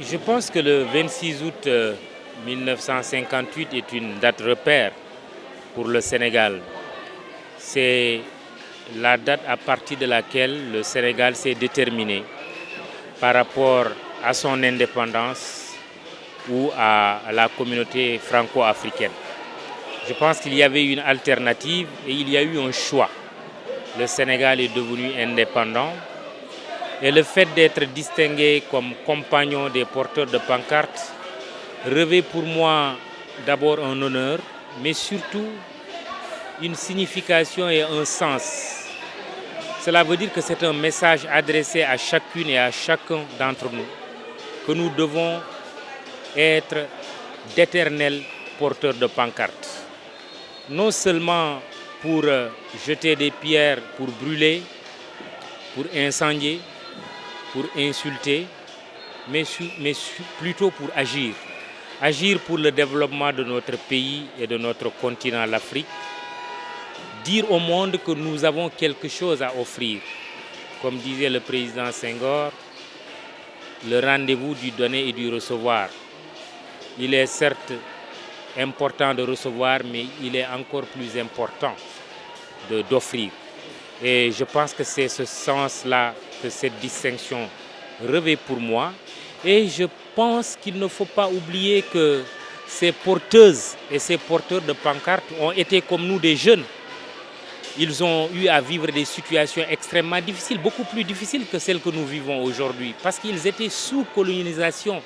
Je pense que le 26 août 1958 est une date repère pour le Sénégal. C'est la date à partir de laquelle le Sénégal s'est déterminé par rapport à son indépendance ou à la communauté franco-africaine. Je pense qu'il y avait une alternative et il y a eu un choix. Le Sénégal est devenu indépendant et le fait d'être distingué comme compagnon des porteurs de pancartes revêt pour moi d'abord un honneur, mais surtout une signification et un sens. Cela veut dire que c'est un message adressé à chacune et à chacun d'entre nous, que nous devons être d'éternels porteurs de pancartes. Non seulement pour jeter des pierres, pour brûler, pour incendier, pour insulter, mais plutôt pour agir. Agir pour le développement de notre pays et de notre continent, l'Afrique. Dire au monde que nous avons quelque chose à offrir. Comme disait le président Senghor, le rendez-vous du donner et du recevoir. Il est certes important de recevoir, mais il est encore plus important d'offrir. Et je pense que c'est ce sens-là que cette distinction revêt pour moi. Et je pense qu'il ne faut pas oublier que ces porteuses et ces porteurs de pancartes ont été comme nous des jeunes. Ils ont eu à vivre des situations extrêmement difficiles, beaucoup plus difficiles que celles que nous vivons aujourd'hui, parce qu'ils étaient sous colonisation,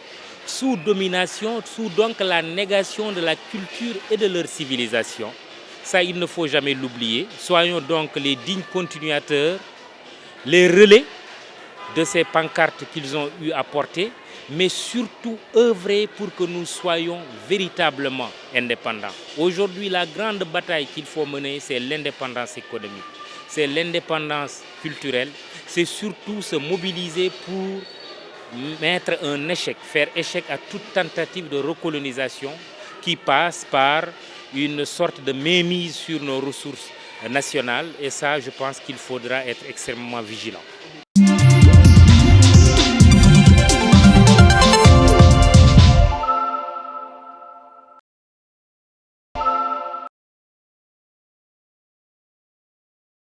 sous domination, sous donc la négation de la culture et de leur civilisation. Ça, il ne faut jamais l'oublier. Soyons donc les dignes continuateurs, les relais de ces pancartes qu'ils ont eu à porter, mais surtout œuvrer pour que nous soyons véritablement indépendants. Aujourd'hui, la grande bataille qu'il faut mener, c'est l'indépendance économique, c'est l'indépendance culturelle, c'est surtout se mobiliser pour mettre un échec, faire échec à toute tentative de recolonisation qui passe par une sorte de mainmise sur nos ressources nationales. Et ça, je pense qu'il faudra être extrêmement vigilant.